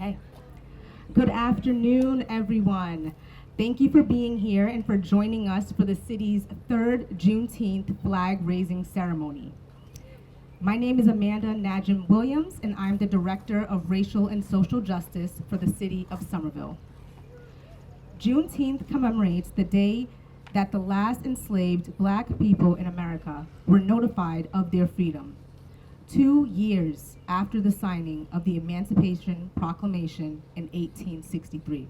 Okay. Good afternoon, everyone. Thank you for being here and for joining us for the city's third Juneteenth flag raising ceremony. My name is Amanda Najim Williams, and I'm the Director of Racial and Social Justice for the city of Somerville. Juneteenth commemorates the day that the last enslaved Black people in America were notified of their freedom, 2 years after the signing of the Emancipation Proclamation in 1863.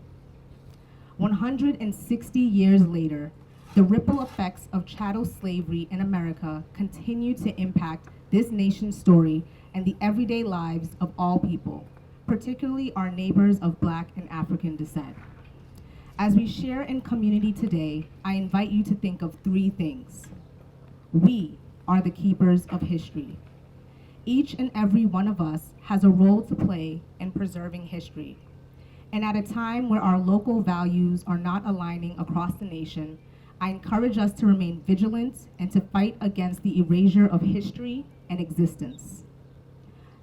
160 years later, the ripple effects of chattel slavery in America continue to impact this nation's story and the everyday lives of all people, particularly our neighbors of Black and African descent. As we share in community today, I invite you to think of 3 things. We are the keepers of history. Each and every one of us has a role to play in preserving history. And at a time where our local values are not aligning across the nation, I encourage us to remain vigilant and to fight against the erasure of history and existence.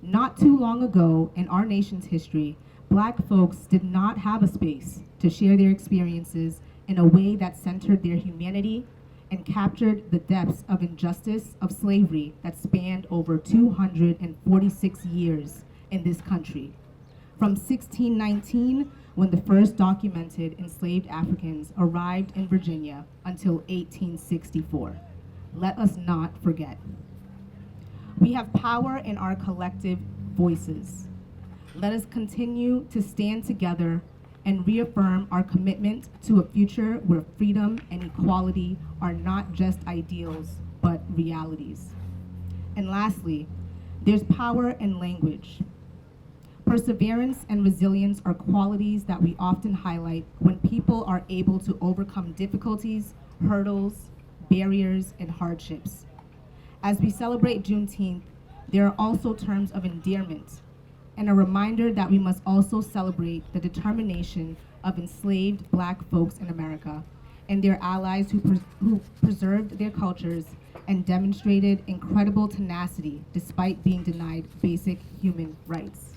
Not too long ago in our nation's history, Black folks did not have a space to share their experiences in a way that centered their humanity and captured the depths of injustice of slavery that spanned over 246 years in this country. From 1619, when the first documented enslaved Africans arrived in Virginia, until 1864. Let us not forget. We have power in our collective voices. Let us continue to stand together and reaffirm our commitment to a future where freedom and equality are not just ideals, but realities. And lastly, there's power in language. Perseverance and resilience are qualities that we often highlight when people are able to overcome difficulties, hurdles, barriers, and hardships. As we celebrate Juneteenth, there are also terms of endearment and a reminder that we must also celebrate the determination of enslaved Black folks in America and their allies who preserved their cultures and demonstrated incredible tenacity despite being denied basic human rights.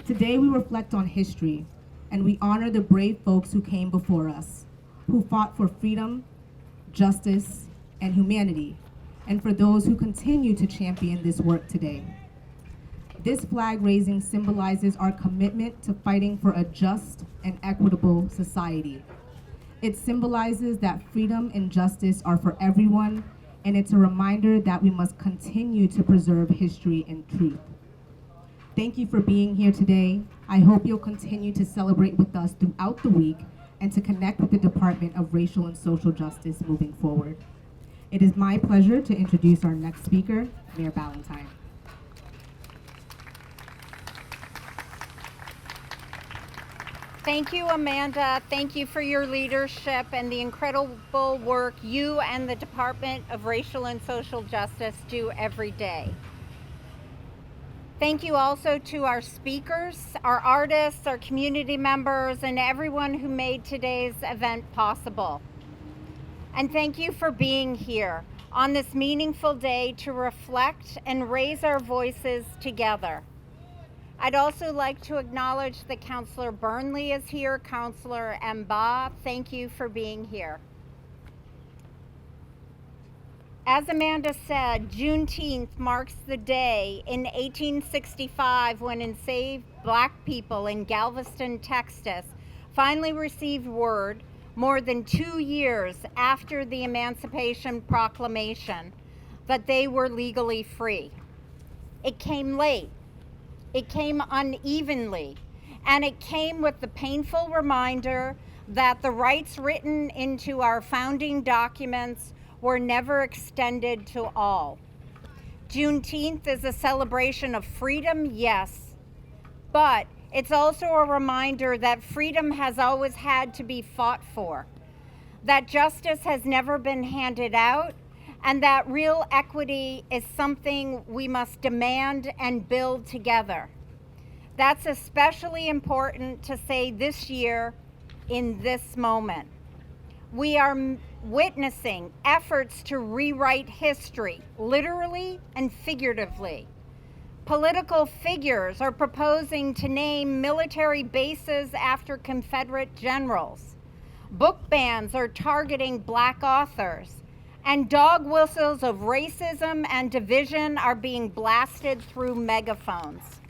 Today we reflect on history and we honor the brave folks who came before us, who fought for freedom, justice, and humanity, and for those who continue to champion this work today. This flag raising symbolizes our commitment to fighting for a just and equitable society. It symbolizes that freedom and justice are for everyone, and it's a reminder that we must continue to preserve history and truth. Thank you for being here today. I hope you'll continue to celebrate with us throughout the week and to connect with the Department of Racial and Social Justice moving forward. It is my pleasure to introduce our next speaker, Mayor Ballantyne. Thank you, Amanda. Thank you for your leadership and the incredible work you and the Department of Racial and Social Justice do every day. Thank you also to our speakers, our artists, our community members, and everyone who made today's event possible. And thank you for being here on this meaningful day to reflect and raise our voices together. I'd also like to acknowledge that Councillor Burnley is here, Councillor Mba. Thank you for being here. As Amanda said, Juneteenth marks the day in 1865 when enslaved Black people in Galveston, Texas, finally received word, more than 2 years after the Emancipation Proclamation, that they were legally free. It came late. It came unevenly, and it came with the painful reminder that the rights written into our founding documents were never extended to all. Juneteenth is a celebration of freedom, yes, but it's also a reminder that freedom has always had to be fought for, that justice has never been handed out, and that real equity is something we must demand and build together. That's especially important to say this year in this moment. We are witnessing efforts to rewrite history, literally and figuratively. Political figures are proposing to name military bases after Confederate generals. Book bans are targeting Black authors. And dog whistles of racism and division are being blasted through megaphones.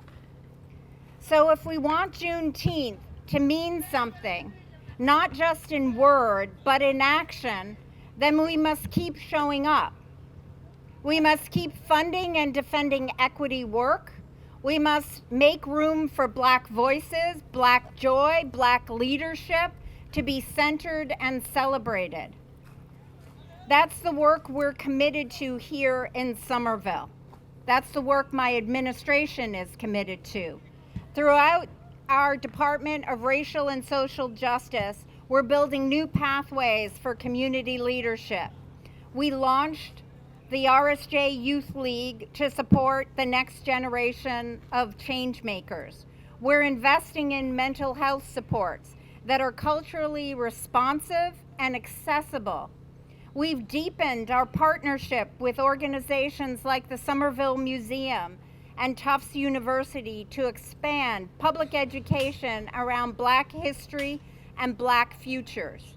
So if we want Juneteenth to mean something, not just in word, but in action, then we must keep showing up. We must keep funding and defending equity work. We must make room for Black voices, Black joy, Black leadership to be centered and celebrated. That's the work we're committed to here in Somerville. That's the work my administration is committed to. Throughout our Department of Racial and Social Justice, we're building new pathways for community leadership. We launched the RSJ Youth League to support the next generation of change makers. We're investing in mental health supports that are culturally responsive and accessible. We've deepened our partnership with organizations like the Somerville Museum and Tufts University to expand public education around Black history and Black futures.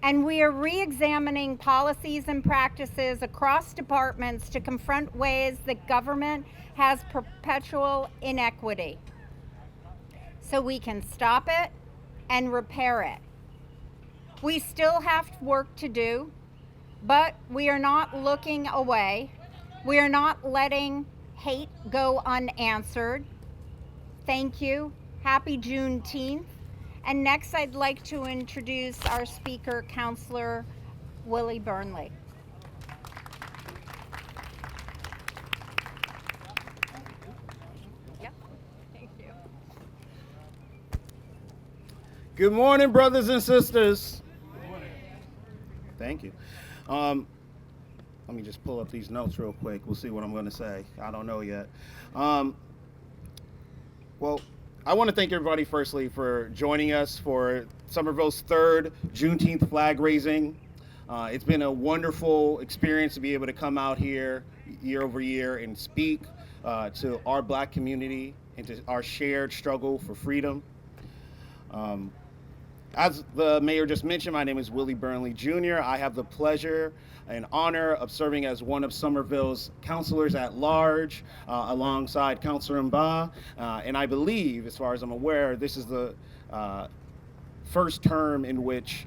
And we are re-examining policies and practices across departments to confront ways that government has perpetual inequity, so we can stop it and repair it. We still have work to do, but we are not looking away. We are not letting hate go unanswered. Thank you. Happy Juneteenth. And next, I'd like to introduce our speaker, Counselor Willie Burnley. Yep. Thank you. Good morning, brothers and sisters. Good morning. Thank you. Let me just pull up these notes real quick. We'll see what I'm going to say. I don't know yet. Well, I want to thank everybody, firstly, for joining us for Somerville's third Juneteenth flag raising. It's been a wonderful experience to be able to come out here year over year and speak to our Black community and to our shared struggle for freedom. As the mayor just mentioned, my name is Willie Burnley Jr. I have the pleasure and honor of serving as one of Somerville's councilors at large, alongside Councilor Mba. And I believe, as far as I'm aware, this is the first term in which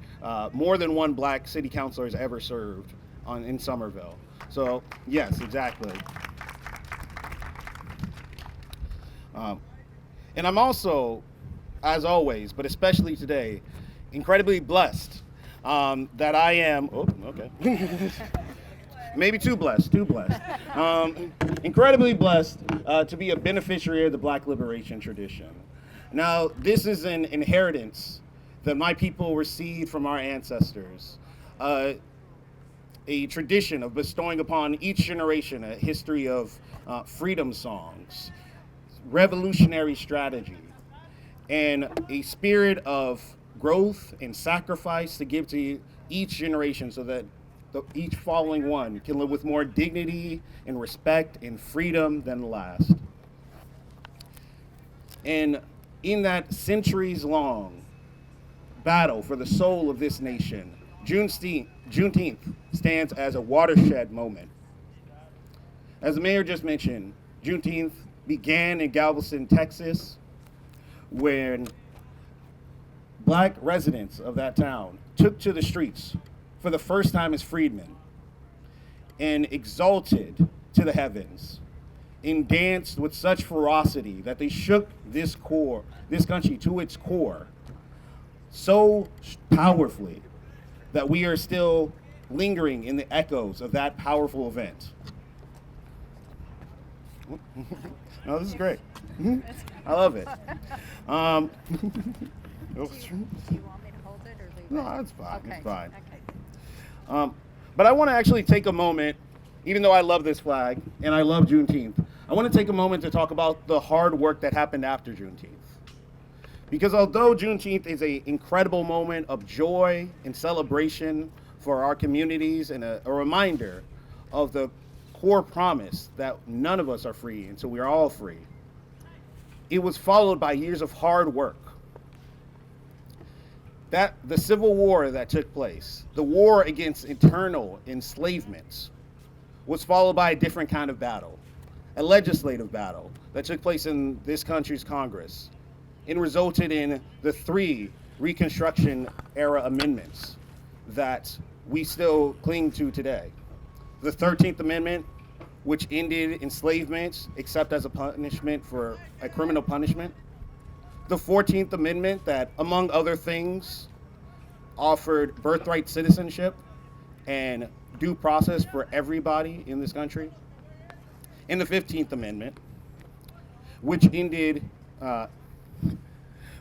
more than one Black city councilor has ever served in Somerville. So, yes, exactly. And I'm also, as always, but especially today, incredibly blessed that I am, maybe too blessed. Incredibly blessed to be a beneficiary of the Black liberation tradition. Now, this is an inheritance that my people received from our ancestors, a tradition of bestowing upon each generation a history of freedom songs, revolutionary strategy, and a spirit of growth and sacrifice to give to each generation so that each following one can live with more dignity and respect and freedom than the last. And in that centuries-long battle for the soul of this nation, Juneteenth stands as a watershed moment. As the mayor just mentioned, Juneteenth began in Galveston, Texas, when Black residents of that town took to the streets for the first time as freedmen and exalted to the heavens and danced with such ferocity that they shook this country to its core so powerfully that we are still lingering in the echoes of that powerful event. No, this is great. I love it. Do you want me to hold it or leave it? No, it's fine. Okay. It's fine. Okay. But I want to actually take a moment, even though I love this flag and I love Juneteenth, I want to take a moment to talk about the hard work that happened after Juneteenth. Because although Juneteenth is an incredible moment of joy and celebration for our communities and a reminder of the poor promise that none of us are free until we are all free, it was followed by years of hard work. That the Civil War that took place, the war against internal enslavement, was followed by a different kind of battle, a legislative battle that took place in this country's Congress and resulted in the 3 Reconstruction era amendments that we still cling to today. The 13th Amendment, which ended enslavement except as a punishment for a criminal punishment. The 14th Amendment that, among other things, offered birthright citizenship and due process for everybody in this country. And the 15th Amendment, which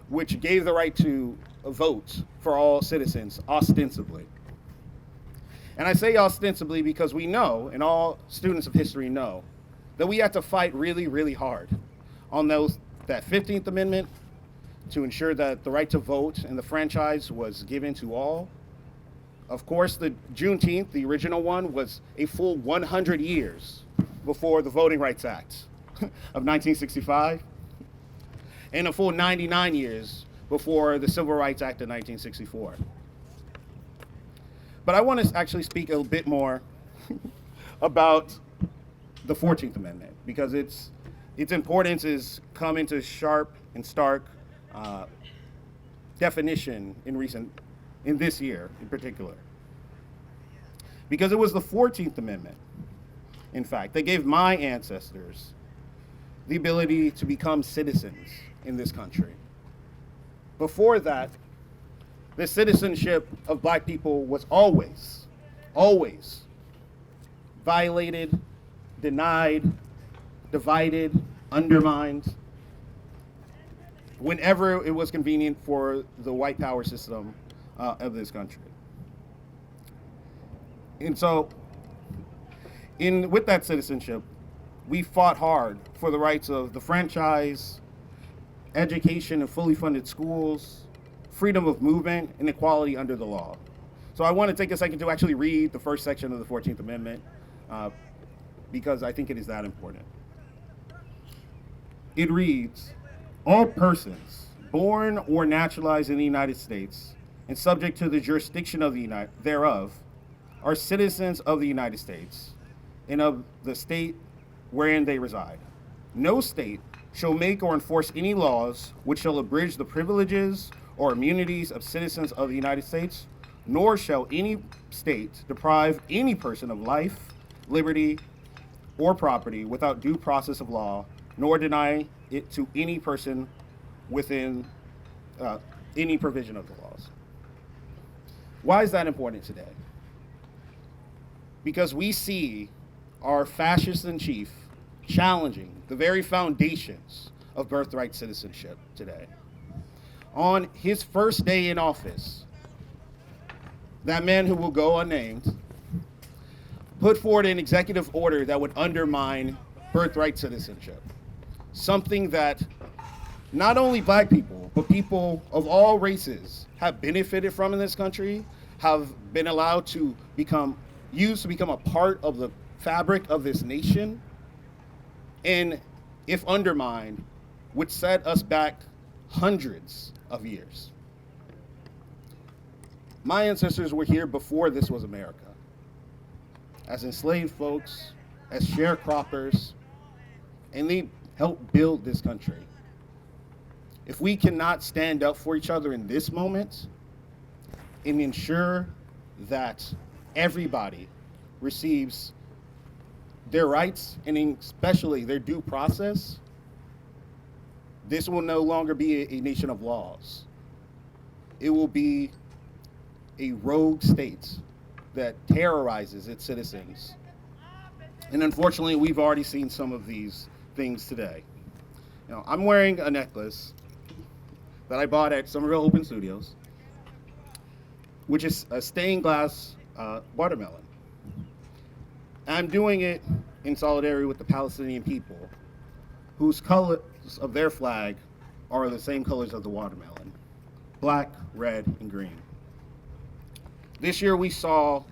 which gave the right to vote for all citizens, ostensibly. And I say ostensibly because we know, and all students of history know, that we had to fight really, really hard on that 15th Amendment to ensure that the right to vote and the franchise was given to all. Of course, the Juneteenth, the original one, was a full 100 years before the Voting Rights Act of 1965, and a full 99 years before the Civil Rights Act of 1964. But I want to actually speak a bit more about the 14th Amendment, because its importance has come into sharp and stark definition in this year in particular. Because it was the 14th Amendment, in fact, that gave my ancestors the ability to become citizens in this country. Before that, the citizenship of black people was always violated, denied, divided, undermined, whenever it was convenient for the white power system of this country. And so, with that citizenship, we fought hard for the rights of the franchise, education and fully funded schools, freedom of movement, and equality under the law. So I want to take a second to actually read the first section of the 14th Amendment because I think it is that important. It reads, "All persons born or naturalized in the United States and subject to the jurisdiction of thereof are citizens of the United States and of the state wherein they reside. No state shall make or enforce any laws which shall abridge the privileges or immunities of citizens of the United States, nor shall any state deprive any person of life, liberty, or property without due process of law, nor deny it to any person within any provision of the laws." Why is that important today? Because we see our fascist in chief challenging the very foundations of birthright citizenship today. On his first day in office, that man who will go unnamed put forward an executive order that would undermine birthright citizenship. Something that not only black people, but people of all races have benefited from in this country, have been allowed to become a part of the fabric of this nation, and if undermined, would set us back hundreds of years. My ancestors were here before this was America, as enslaved folks, as sharecroppers, and they helped build this country. If we cannot stand up for each other in this moment and ensure that everybody receives their rights and especially their due process, this will no longer be a nation of laws. It will be a rogue state that terrorizes its citizens. And unfortunately, we've already seen some of these things today. You know, I'm wearing a necklace that I bought at Somerville Open Studios, which is a stained glass watermelon. I'm doing it in solidarity with the Palestinian people, whose colors of their flag are the same colors of the watermelon: black, red, and green. This year we saw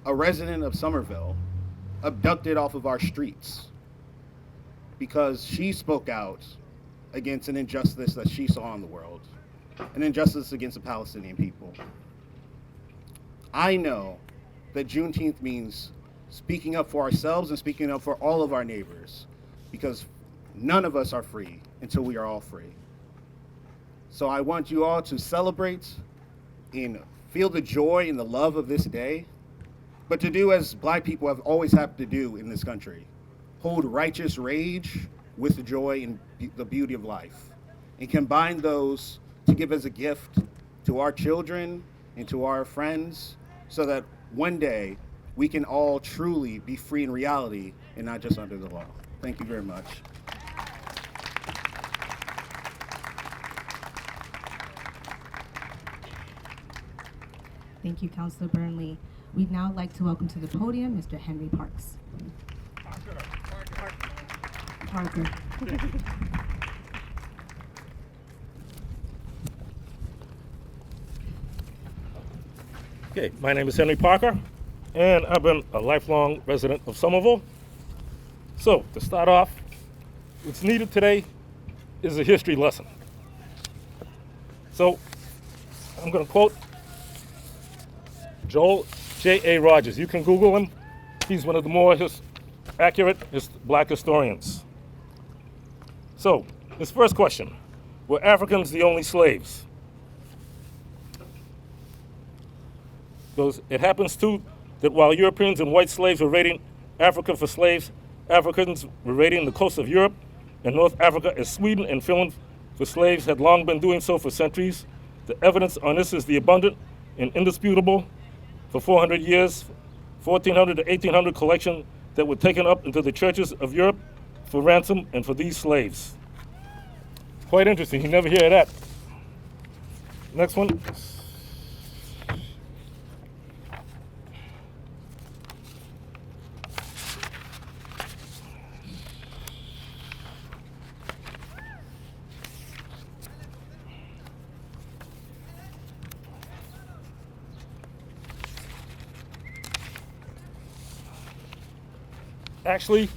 a resident of Somerville abducted off of our streets because she spoke out against an injustice that she saw in the world, an injustice against the Palestinian people. I know that Juneteenth means speaking up for ourselves and speaking up for all of our neighbors, because none of us are free until we are all free. So I want you all to celebrate and feel the joy and the love of this day, but to do as Black people have always had to do in this country: hold righteous rage with the joy and the beauty of life, and combine those to give as a gift to our children and to our friends, so that one day we can all truly be free in reality and not just under the law. Thank you very much. Thank you, Councilor Burnley. We'd now like to welcome to the podium Mr. Henry Parks. Parker. Okay, my name is Henry Parker, and I've been a lifelong resident of Somerville. So, to start off, what's needed today is a history lesson. So, I'm going to quote Joel J.A. Rogers. You can Google him. He's one of the more accurate Black historians. So, his first question: were Africans the only slaves? Goes, it happens too that while Europeans and white slaves were raiding Africa for slaves, Africans were raiding the coast of Europe and North Africa, as Sweden and Finland for slaves had long been doing so for centuries. The evidence on this is the abundant and indisputable, for 400 years, 1400 to 1800 collection that were taken up into the churches of Europe for ransom and for these slaves. Quite interesting, you never hear that. Next one. Actually,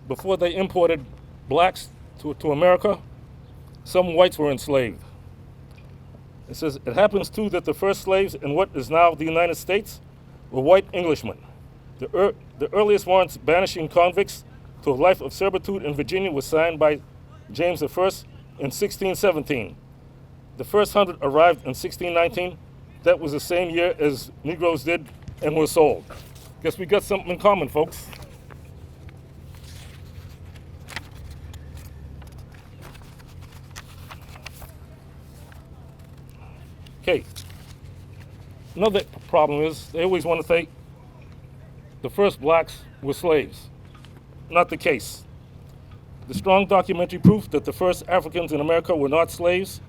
before they imported blacks to America, some whites were enslaved. It says, it happens too that the first slaves in what is now the United States were white Englishmen. The earliest warrants banishing convicts to a life of servitude in Virginia was signed by James I in 1617. The first 100 arrived in 1619. That was the same year as Negroes did and were sold. Guess we got something in common, folks. Okay. Another problem is they always want to say the first blacks were slaves. Not the case. The strong documentary proof that the first Africans in America were not slaves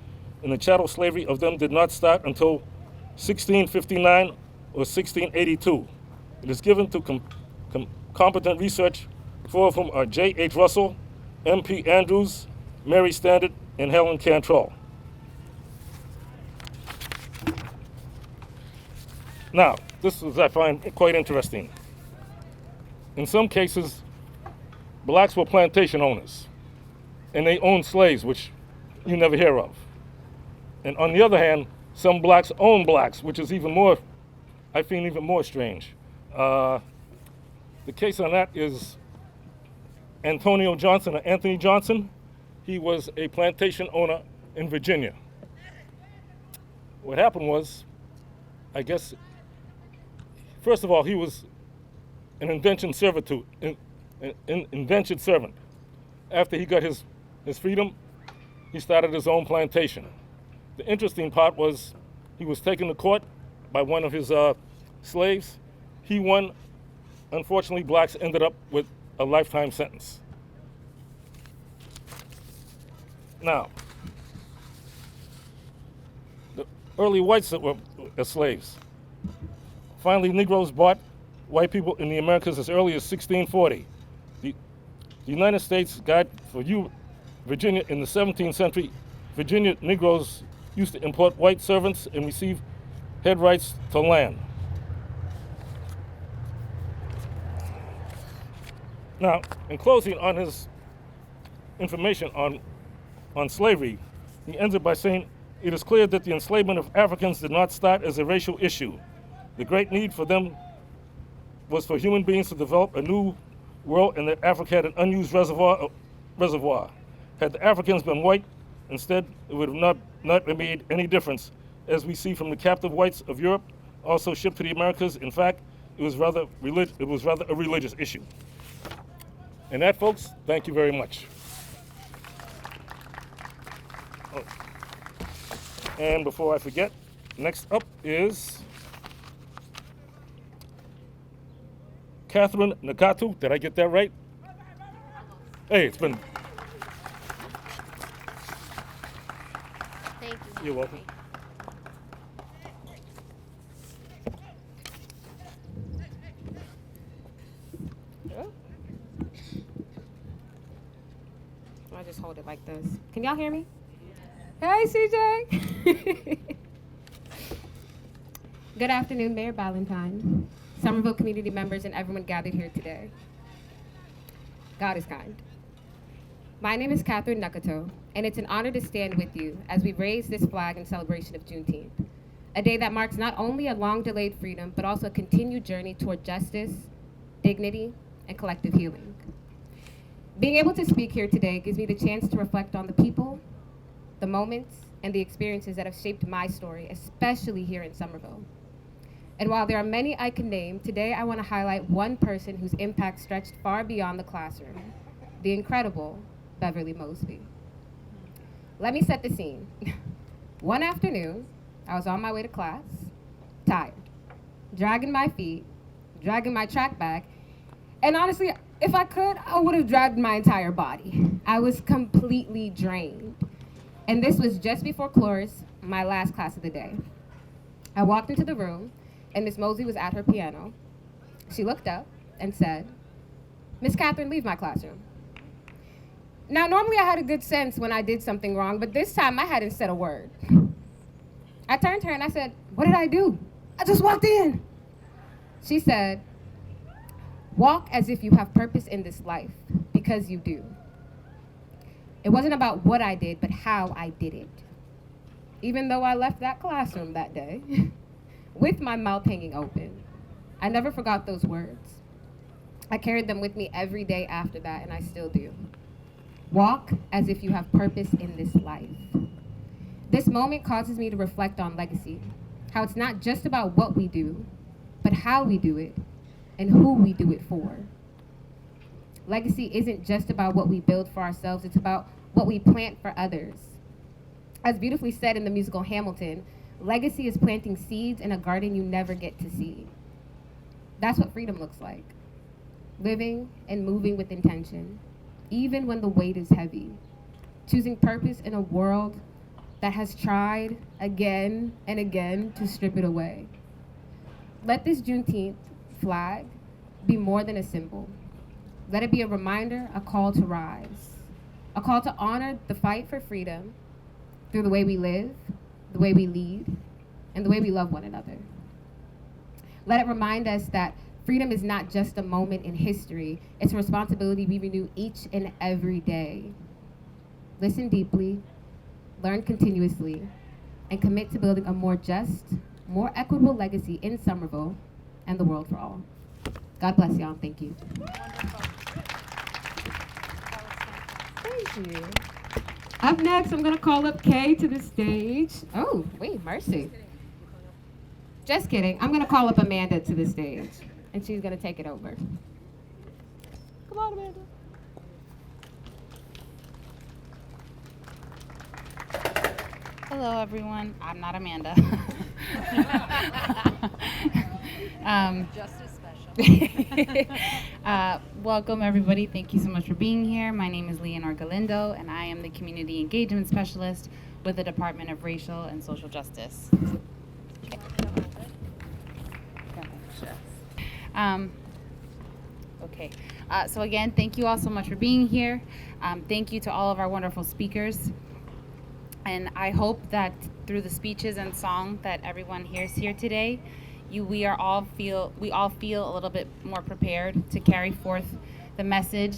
and the chattel slavery of them did not start until 1659 or 1682. It is given to competent research, four of whom are J.H. Russell, M.P. Andrews, Mary Standard, and Helen Cantrell. Now, this is, I find, quite interesting. In some cases, blacks were plantation owners, and they owned slaves, which you never hear of. And on the other hand, some blacks own blacks, which is even more, I find even more strange. The case on that is Antonio Johnson, or Anthony Johnson. He was a plantation owner in Virginia. What happened was, I guess, first of all, he was an indentured servitude, an indentured servant. After he got his freedom, he started his own plantation. The interesting part was he was taken to court by one of his slaves. He won. Unfortunately, blacks ended up with a lifetime sentence. Now, the early whites that were slaves. Finally, Negroes bought white people in the Americas as early as 1640. The United States got, for you, Virginia, in the 17th century, Virginia Negroes used to import white servants and receive head rights to land. Now, in closing on his information on slavery, he ends it by saying, "It is clear that the enslavement of Africans did not start as a racial issue. The great need for them was for human beings to develop a new world, and that Africa had an unused reservoir. Had the Africans been white, instead, it would have not made any difference, as we see from the captive whites of Europe, also shipped to the Americas. In fact, it was rather a religious issue." And that, folks, thank you very much. Oh. And before I forget, next up is Catherine Nakatu. Did I get that right? Hey, it's been. Thank you. You're welcome. I'll just hold it like this. Can y'all hear me? Hey, CJ. Good afternoon, Mayor Ballantyne, Somerville community members, and everyone gathered here today. God is kind. My name is Catherine Nakato, and it's an honor to stand with you as we raise this flag in celebration of Juneteenth, a day that marks not only a long-delayed freedom, but also a continued journey toward justice, dignity, and collective healing. Being able to speak here today gives me the chance to reflect on the people, the moments, and the experiences that have shaped my story, especially here in Somerville. And while there are many I can name, today I want to highlight one person whose impact stretched far beyond the classroom, the incredible Beverly Mosby. Let me set the scene. One afternoon, I was on my way to class, tired, dragging my feet, dragging my track bag, and honestly, if I could, I would have dragged my entire body. I was completely drained. And this was just before chorus, my last class of the day. I walked into the room, and Miss Mosby was at her piano. She looked up and said, "Miss Catherine, leave my classroom." Now, normally I had a good sense when I did something wrong, but this time I hadn't said a word. I turned to her and I said, "What did I do? I just walked in." She said, "Walk as if you have purpose in this life, because you do." It wasn't about what I did, but how I did it. Even though I left that classroom that day with my mouth hanging open, I never forgot those words. I carried them with me every day after that, and I still do. Walk as if you have purpose in this life. This moment causes me to reflect on legacy, how it's not just about what we do, but how we do it and who we do it for. Legacy isn't just about what we build for ourselves, it's about what we plant for others. As beautifully said in the musical Hamilton, legacy is planting seeds in a garden you never get to see. That's what freedom looks like. Living and moving with intention, even when the weight is heavy. Choosing purpose in a world that has tried again and again to strip it away. Let this Juneteenth flag be more than a symbol. Let it be a reminder, a call to rise, a call to honor the fight for freedom through the way we live, the way we lead, and the way we love one another. Let it remind us that freedom is not just a moment in history, it's a responsibility we renew each and every day. Listen deeply, learn continuously, and commit to building a more just, more equitable legacy in Somerville and the world for all. God bless y'all, and thank you. Thank you. Up next, I'm gonna call up Kay to the stage. Oh, wait, mercy. Just kidding. I'm gonna call up Amanda to the stage, and she's gonna take it over. Come on, Amanda. Hello, everyone. I'm not Amanda. Just as special. Welcome, everybody. Thank you so much for being here. My name is Leonor Galindo, and I am the Community Engagement Specialist with the Department of Racial and Social Justice. Okay. So again, thank you all so much for being here. Thank you to all of our wonderful speakers. And I hope that through the speeches and song that everyone hears here today, we all feel a little bit more prepared to carry forth the message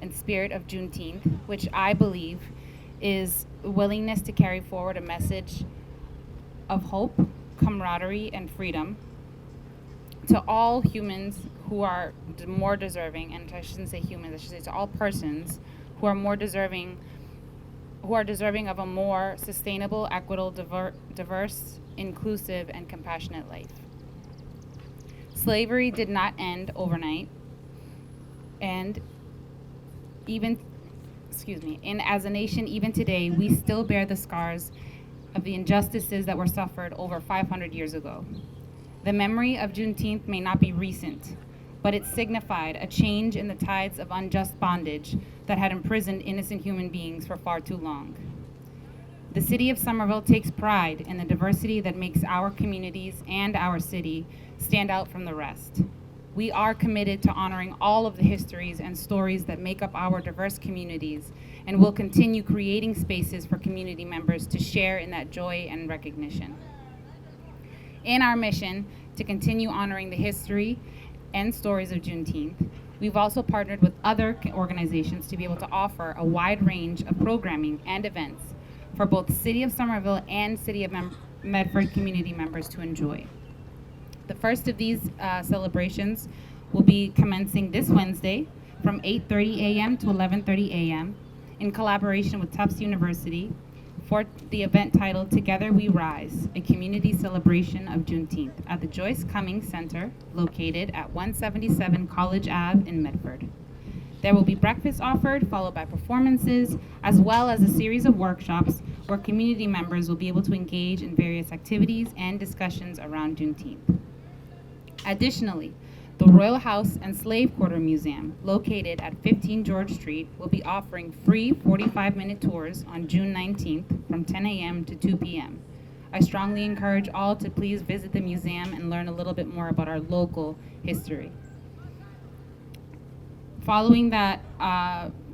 and spirit of Juneteenth, which I believe is willingness to carry forward a message of hope, camaraderie, and freedom to all humans who are more deserving, and I shouldn't say humans, I should say to all persons who are more deserving, who are deserving of a more sustainable, equitable, diverse, inclusive, and compassionate life. Slavery did not end overnight, and as a nation, even today, we still bear the scars of the injustices that were suffered over 500 years ago. The memory of Juneteenth may not be recent, but it signified a change in the tides of unjust bondage that had imprisoned innocent human beings for far too long. The city of Somerville takes pride in the diversity that makes our communities and our city stand out from the rest. We are committed to honoring all of the histories and stories that make up our diverse communities, and will continue creating spaces for community members to share in that joy and recognition. In our mission to continue honoring the history and stories of Juneteenth, we've also partnered with other organizations to be able to offer a wide range of programming and events for both the City of Somerville and City of Medford community members to enjoy. The first of these celebrations will be commencing this Wednesday from 8:30 a.m. to 11:30 a.m. in collaboration with Tufts University for the event titled Together We Rise, a community celebration of Juneteenth at the Joyce Cummings Center located at 177 College Ave in Medford. There will be breakfast offered, followed by performances, as well as a series of workshops where community members will be able to engage in various activities and discussions around Juneteenth. Additionally, the Royal House and Slave Quarter Museum, located at 15 George Street, will be offering free 45-minute tours on June 19th from 10 a.m. to 2 p.m. I strongly encourage all to please visit the museum and learn a little bit more about our local history. Following that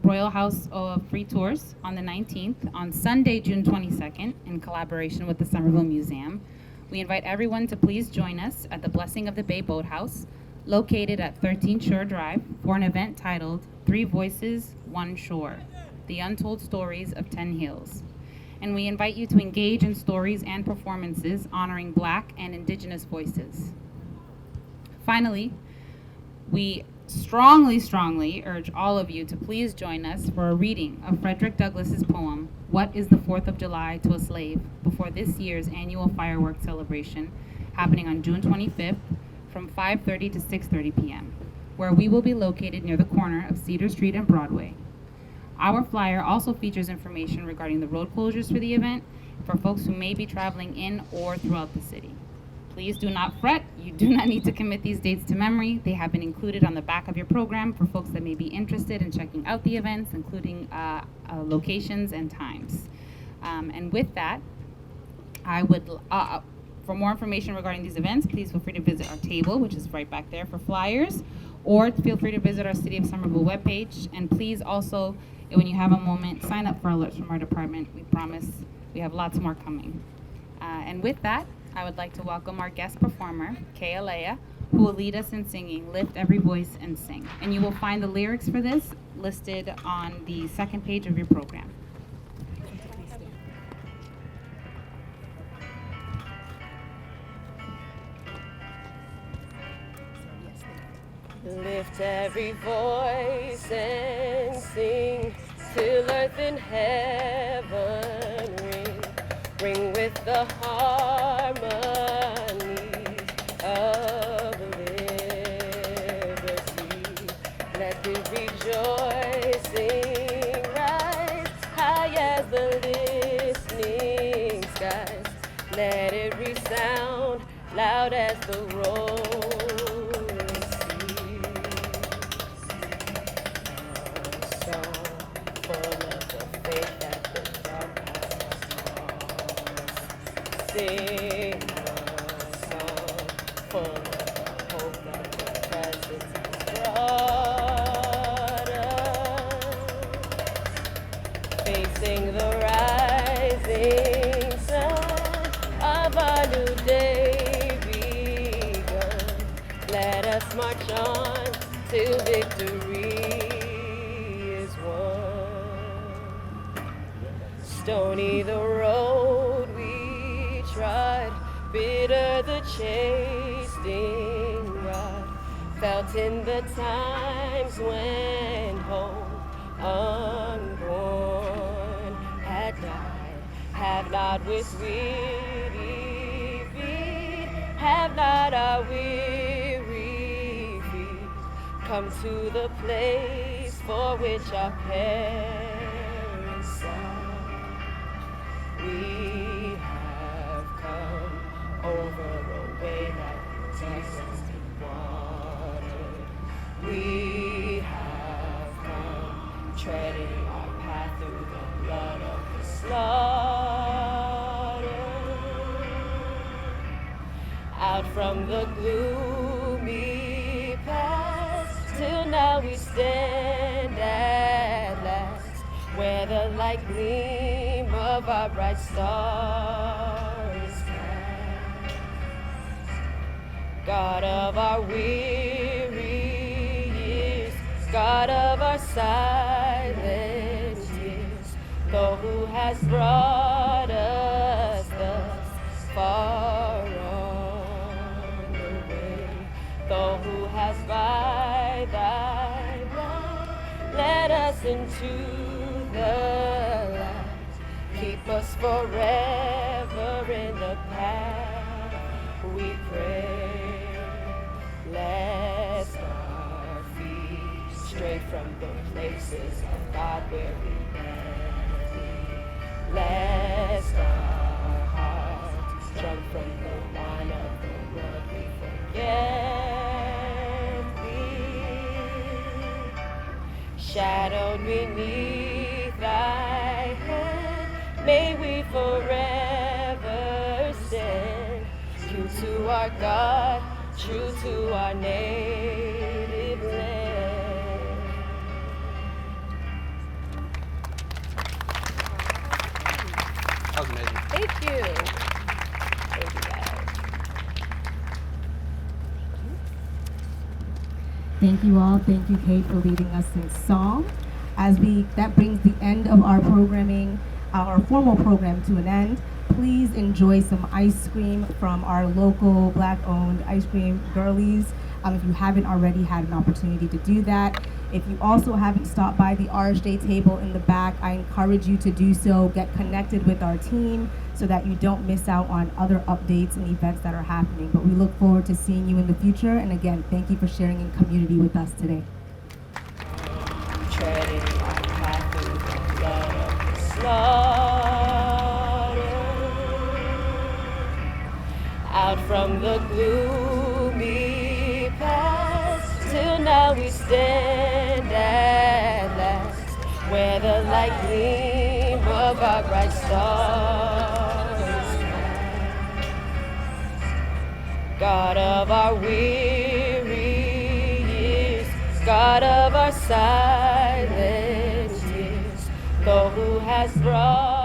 Royal House free tours on the 19th, on Sunday, June 22nd, in collaboration with the Somerville Museum, we invite everyone to please join us at the Blessing of the Bay Boathouse, located at 13 Shore Drive, for an event titled 3 Voices, 1 Shore, The Untold Stories of 10 Hills. And we invite you to engage in stories and performances honoring Black and Indigenous voices. Finally, we strongly urge all of you to please join us for a reading of Frederick Douglass's poem, What is the 4th of July to a Slave, before this year's annual fireworks celebration happening on June 25th from 5:30 to 6:30 p.m., where we will be located near the corner of Cedar Street and Broadway. Our flyer also features information regarding the road closures for the event for folks who may be traveling in or throughout the city. Please do not fret. You do not need to commit these dates to memory. They have been included on the back of your program for folks that may be interested in checking out the events, including locations and times. And with that, I would, for more information regarding these events, please feel free to visit our table, which is right back there for flyers, or feel free to visit our City of Somerville webpage. And please also, when you have a moment, sign up for alerts from our department. We promise we have lots more coming. And with that, I would like to welcome our guest performer, Kay Alea, who will lead us in singing Lift Every Voice and Sing. And you will find the lyrics for this listed on the second page of your program. Lift every voice and sing till earth and heaven ring. Ring with the harmony of liberty. Let the rejoicing rise high as the listening skies. Let it resound loud as the rolling sea. A song full of the faith that the dark sing a song full of the hope that the presence has brought us. Facing the rising sun of a new day begun. Let us march on to victory. Stony the road we trod, bitter the chasing rod, felt in the times when hope unborn had died. Have not with weary feet, have not our weary feet come to the place for which our parents sought. We have come over a way that Jesus wanted. We have come treading our path through the blood of the slaughter. Out from the gloomy past, till now we stand at last, where the light gleam of our bright star is cast. God of our weary years, God of our silent tears, though who has brought us thus far on the way, though who has by thy blood led us into the light, keep us forever in the path we pray, lest our feet stray from the places of God where we left thee, lest our hearts drunk from the wine of the world we forget thee. Shadowed beneath thy hand, may we forever stand, true to our God, true to our native land. That was amazing. Thank you. Thank you, guys. Thank you all. Thank you, Kate, for leading us in song. That brings the end of our programming, our formal program to an end. Please enjoy some ice cream from our local Black-owned ice cream girlies. If you haven't already had an opportunity to do that. If you also haven't stopped by the RSJ table in the back, I encourage you to do so. Get connected with our team so that you don't miss out on other updates and events that are happening. But we look forward to seeing you in the future. And again, thank you for sharing in community with us today. Treading our path through the blood of the slaughter. Out from the gloomy past, till now we stand at last, where the light gleam of our bright stars cast. God of our weary years, God of our silent tears, though who has brought